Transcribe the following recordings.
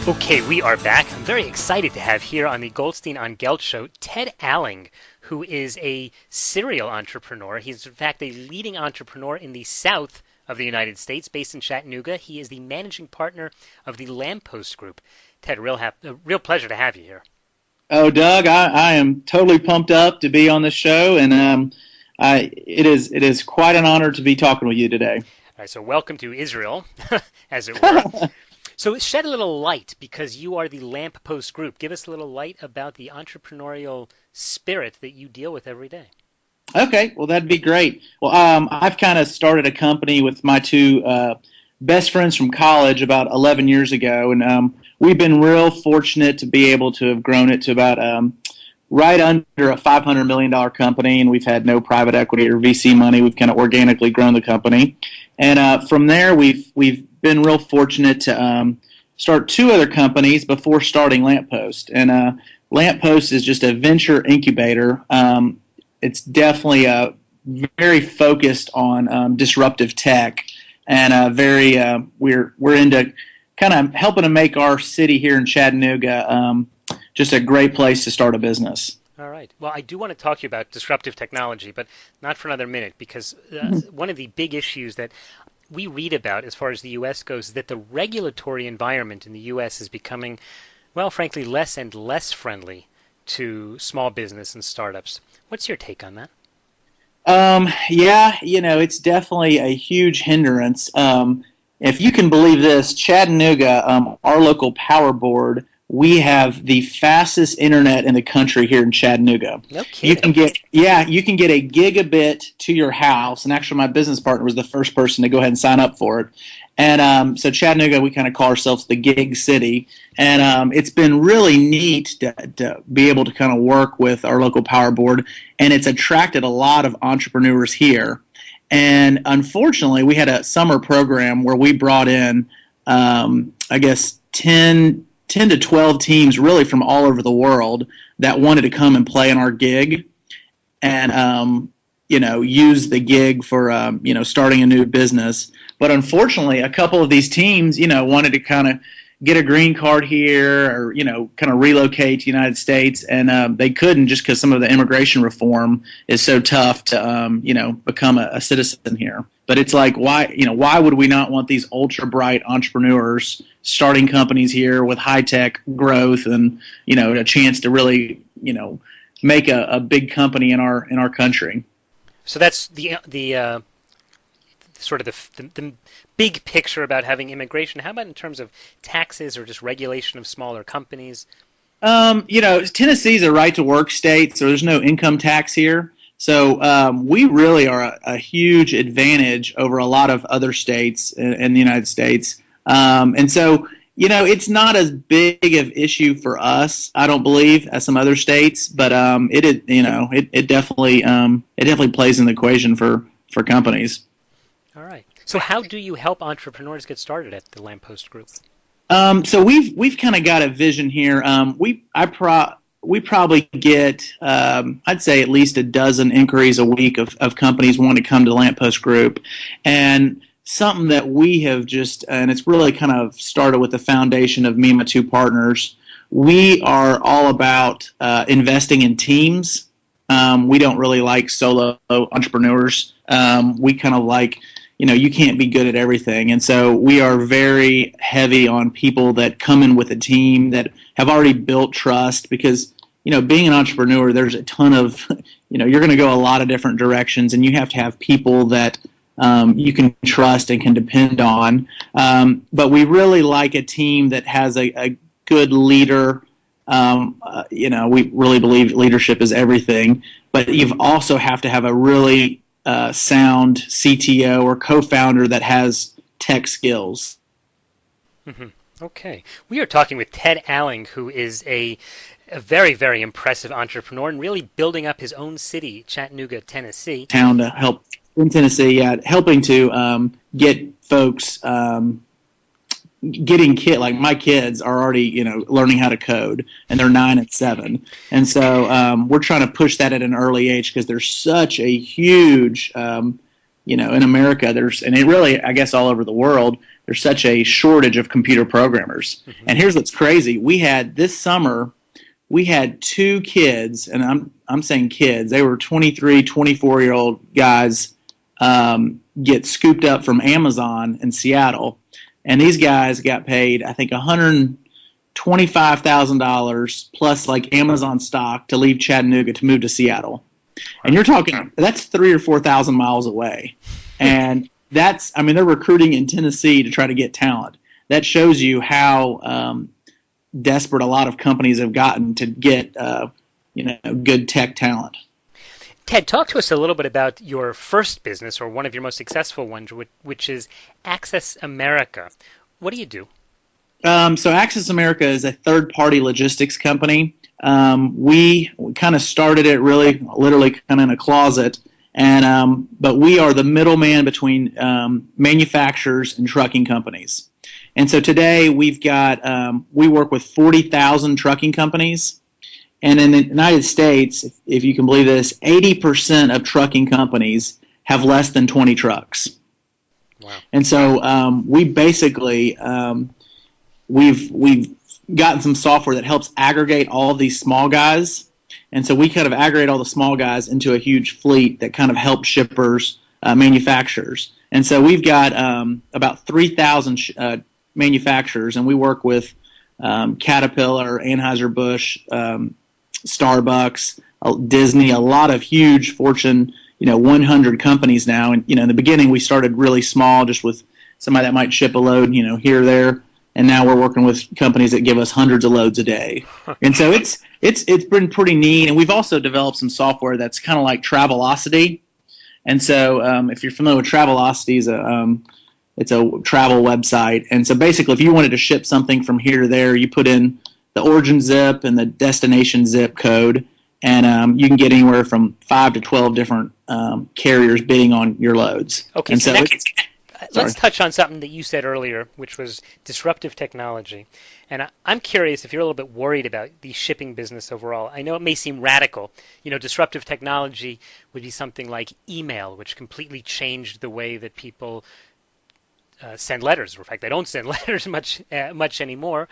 Okay, we are back. I'm very excited to have here on the Goldstein on Gelt show Ted Alling, who is a serial entrepreneur. He's in fact a leading entrepreneur in the south of the United States, based in Chattanooga. He is the managing partner of the Lamppost Group. Ted, a real pleasure to have you here. Oh, Doug, I am totally pumped up to be on the show, and it is quite an honor to be talking with you today. All right, so welcome to Israel, as it were. So shed a little light, because you are the Lamppost Group. Give us a little light about the entrepreneurial spirit that you deal with every day. Okay, well, that'd be great. Well, I've kind of started a company with my two best friends from college about 11 years ago, and we've been real fortunate to be able to have grown it to about right under a $500 million company, and we've had no private equity or VC money. We've kind of organically grown the company. And from there, we've been real fortunate to start two other companies before starting Lamppost. And Lamppost is just a venture incubator. It's definitely very focused on disruptive tech, and we're into kind of helping to make our city here in Chattanooga just a great place to start a business. All right. Well, I do want to talk to you about disruptive technology, but not for another minute, because one of the big issues that we read about as far as the U.S. goes is that the regulatory environment in the U.S. is becoming, well, frankly, less and less friendly to small business and startups. What's your take on that? Yeah, it's definitely a huge hindrance. If you can believe this, Chattanooga, our local power board, we have the fastest internet in the country here in Chattanooga. No kidding. You can get a gigabit to your house, and actually my business partner was the first person to go ahead and sign up for it. And so Chattanooga, we kind of call ourselves the gig city, and it's been really neat to be able to kind of work with our local power board, and it's attracted a lot of entrepreneurs here. And unfortunately, we had a summer program where we brought in, I guess, 10 to 12 teams really from all over the world that wanted to come and play in our gig and, use the gig for, starting a new business. But unfortunately, a couple of these teams, wanted to kind of get a green card here or, kind of relocate to the United States. And they couldn't just because some of the immigration reform is so tough to, become a citizen here. But it's like, why would we not want these ultra bright entrepreneurs starting companies here with high tech growth and, a chance to really, make a big company in our country? So that's the sort of the big picture about having immigration. How about in terms of taxes or just regulation of smaller companies? Tennessee's a right-to-work state, so there's no income tax here. So we really are a huge advantage over a lot of other states in the United States. And so, it's not as big of issue for us, I don't believe, as some other states. But it definitely plays in the equation for coumpanies. All right. So how do you help entrepreneurs get started at the Lamppost Group? So we've kind of got a vision here. We probably get, I'd say, at least a dozen inquiries a week of companies wanting to come to the Lamppost Group. And something that we have and it's really kind of started with the foundation of me and my two partners, we are all about investing in teams. We don't really like solo entrepreneurs. We kind of like, you can't be good at everything. And so we are very heavy on people that come in with a team that have already built trust because, being an entrepreneur, there's a ton of, you're going to go a lot of different directions, and you have to have people that you can trust and can depend on. But we really like a team that has a good leader. We really believe leadership is everything, but you also have to have a really sound CTO or co-founder that has tech skills. Mm-hmm. Okay. We are talking with Ted Alling, who is a very, very impressive entrepreneur and really building up his own city, Chattanooga, Tennessee. Town to help in Tennessee, helping to get folks getting like my kids are already learning how to code, and they're 9 and 7, and so we're trying to push that at an early age because there's such a huge in America and it really, I guess, all over the world, there's such a shortage of computer programmers. Mm-hmm. And here's what's crazy. This summer, we had 2 kids, and I'm saying kids, they were 23, 24-year-old guys, get scooped up from Amazon in Seattle. And these guys got paid, I think, $125,000 plus like Amazon stock to leave Chattanooga to move to Seattle. And you're talking, that's 3,000 or 4,000 miles away. And they're recruiting in Tennessee to try to get talent. That shows you how desperate a lot of companies have gotten to get, good tech talent. Ted, talk to us a little bit about your first business, or one of your most successful ones, which is Access America. What do you do? So Access America is a third-party logistics company. We kind of started it literally kind of in a closet, but we are the middleman between manufacturers and trucking companies. And so today we work with 40,000 trucking companies. And in the United States, if you can believe this, 80% of trucking companies have less than 20 trucks. Wow. And so we basically we've gotten some software that helps aggregate all of these small guys. And so we kind of aggregate all the small guys into a huge fleet that kind of helps shippers, manufacturers. And so we've got about 3,000 manufacturers, and we work with Caterpillar, Anheuser-Busch, Starbucks, Disney, a lot of huge Fortune 100 companies now. And in the beginning we started really small, just with somebody that might ship a load here or there, and now we're working with companies that give us hundreds of loads a day. And so it's been pretty neat. And we've also developed some software that's kind of like Travelocity. And so if you're familiar with Travelocity, it's a travel website. And so basically if you wanted to ship something from here to there, you put in the origin zip and the destination zip code, and you can get anywhere from 5 to 12 different carriers bidding on your loads. Okay, and so let's touch on something that you said earlier, which was disruptive technology. And I'm curious if you're a little bit worried about the shipping business overall. I know it may seem radical. Disruptive technology would be something like email, which completely changed the way that people send letters. In fact, they don't send letters much anymore.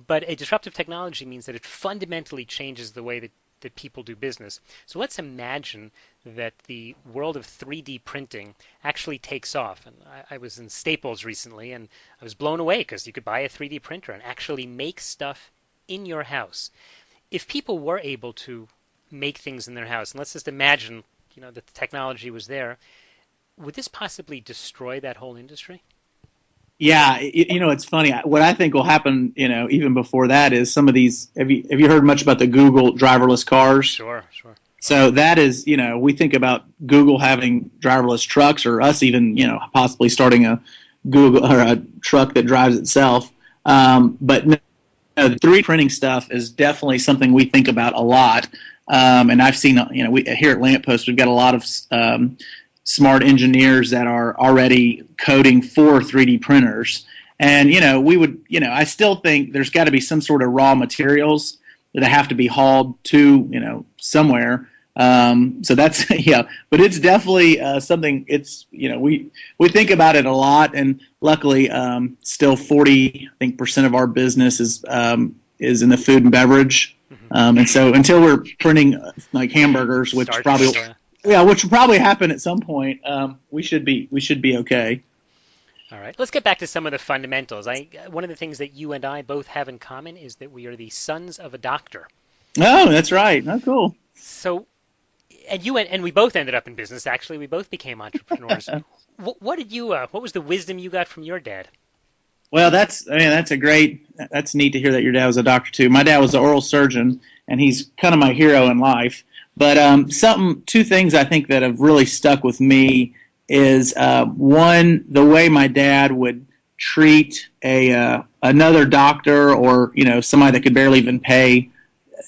But a disruptive technology means that it fundamentally changes the way that people do business. So let's imagine that the world of 3D printing actually takes off. And I was in Staples recently, and I was blown away because you could buy a 3D printer and actually make stuff in your house. If people were able to make things in their house, and let's just imagine that the technology was there, would this possibly destroy that whole industry? Yeah, it's funny. What I think will happen, even before that, is some of these. Have you heard much about the Google driverless cars? Sure. So that is, we think about Google having driverless trucks, or us even, possibly starting a Google or a truck that drives itself. But no, the 3D printing stuff is definitely something we think about a lot. And I've seen, we here at Lamppost, we've got a lot of smart engineers that are already coding for 3D printers. And, I still think there's got to be some sort of raw materials that have to be hauled to, somewhere. So that's, but it's definitely something. It's, we think about it a lot, and luckily still 40% of our business is in the food and beverage. And so until we're printing like hamburgers, which which will probably happen at some point, we should be okay. All right, let's get back to some of the fundamentals. One of the things that you and I both have in common is that we are the sons of a doctor. Oh, that's right. Oh, cool. So, and we both ended up in business. Actually, we both became entrepreneurs. What was the wisdom you got from your dad? Well, that's neat to hear that your dad was a doctor too. My dad was an oral surgeon, and he's kind of my hero in life. But two things I think that have really stuck with me is one, the way my dad would treat another doctor, or somebody that could barely even pay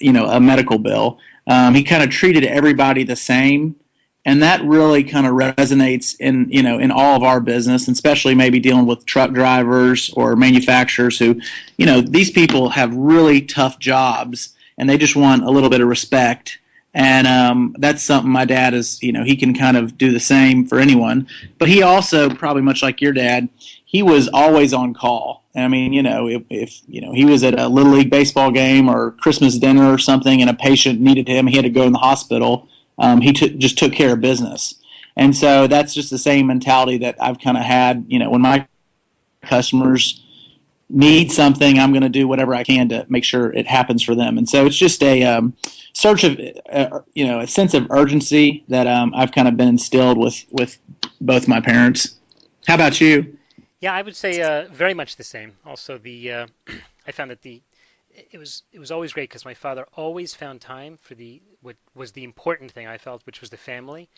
a medical bill. He kind of treated everybody the same, and that really kind of resonates in all of our business, and especially maybe dealing with truck drivers or manufacturers who, these people have really tough jobs, and they just want a little bit of respect. And that's something my dad is, he can kind of do the same for anyone. But he also, probably much like your dad, he was always on call. I mean, if he was at a Little League baseball game or Christmas dinner or something and a patient needed him, he had to go in the hospital, he just took care of business. And so that's just the same mentality that I've kind of had, when my customers need something, I'm going to do whatever I can to make sure it happens for them. And so it's just a search of, a sense of urgency that I've kind of been instilled with both my parents. How about you? Yeah, I would say very much the same. Also, I found that it was always great because my father always found time for what was the important thing, I felt, which was the family.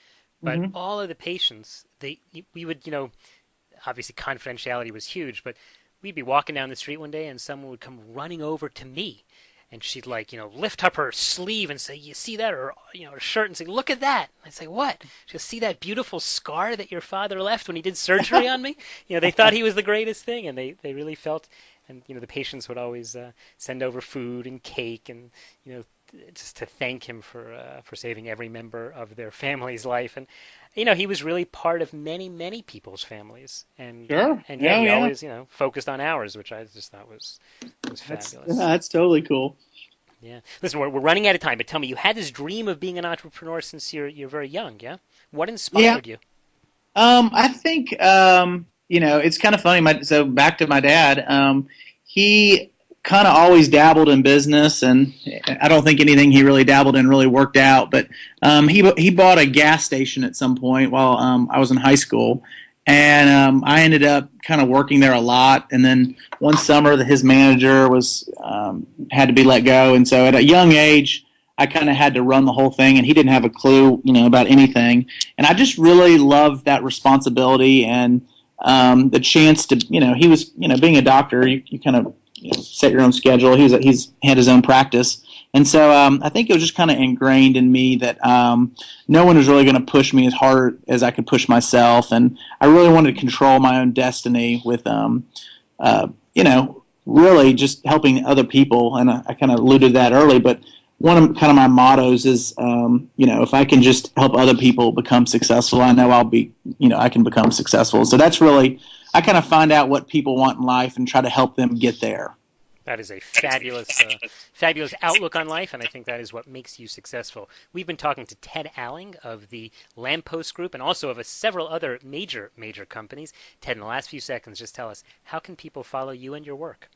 But all of the patients, we would, obviously confidentiality was huge, but we'd be walking down the street one day and someone would come running over to me, and she'd lift up her sleeve and say, "You see that?" Or her shirt and say, "Look at that." I'd say, "What?" She'll see that beautiful scar that your father left when he did surgery on me. They thought he was the greatest thing, and they really felt. And the patients would always send over food and cake, and just to thank him for saving every member of their family's life. And he was really part of many, many people's families. And sure. And yet he always focused on ours, which I just thought was fabulous. That's totally cool. Yeah. Listen, we're running out of time, but tell me, you had this dream of being an entrepreneur since you're very young, yeah? What inspired you? I think it's kind of funny. So back to my dad. He kind of always dabbled in business, and I don't think anything he really dabbled in really worked out. But he bought a gas station at some point while I was in high school, and I ended up kind of working there a lot. And then one summer, his manager had to be let go, and so at a young age, I kind of had to run the whole thing, and he didn't have a clue, about anything. And I just really loved that responsibility and the chance to, he was, being a doctor, you kind of set your own schedule. He's had his own practice. And so I think it was just kind of ingrained in me that no one was really going to push me as hard as I could push myself. And I really wanted to control my own destiny with, really just helping other people. And I kind of alluded to that early, but one of kind of my mottos is, if I can just help other people become successful, I know I can become successful. So that's really, I kind of find out what people want in life and try to help them get there. That is a fabulous outlook on life, and I think that is what makes you successful. We've been talking to Ted Alling of the Lamppost Group and also of several other major companies. Ted, in the last few seconds, just tell us, how can people follow you and your work?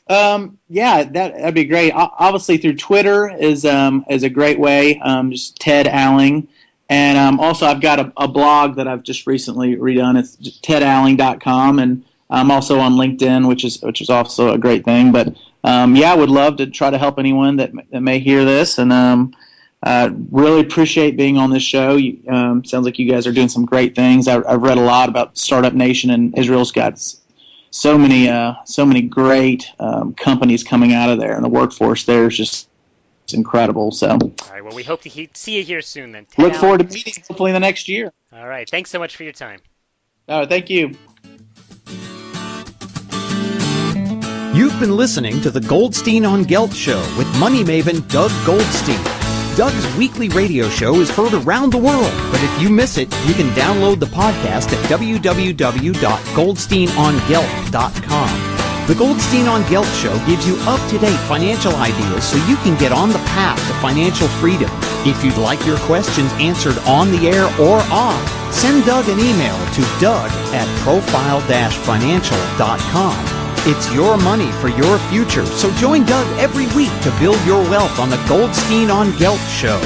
That'd be great. Obviously, through Twitter is a great way. Just Ted Alling, and also I've got a blog that I've just recently redone. It's just tedalling.com, and I'm also on LinkedIn, which is also a great thing. But I would love to try to help anyone that may hear this, and really appreciate being on this show. Sounds like you guys are doing some great things. I've read a lot about Startup Nation, and Israel's got so many great companies coming out of there, and the workforce there is just incredible. So, all right. Well, we hope to see you here soon. Then look forward to meeting hopefully in the next year. All right. Thanks so much for your time. Thank you. You've been listening to the Goldstein on Gelt show with money maven Doug Goldstein. Doug's weekly radio show is heard around the world, but if you miss it, you can download the podcast at www.goldsteinongelt.com. The Goldstein on Gelt show gives you up-to-date financial ideas so you can get on the path to financial freedom. If you'd like your questions answered on the air or off, send Doug an email to doug@profile-financial.com. It's your money for your future, so join Doug every week to build your wealth on the Goldstein on Gelt show.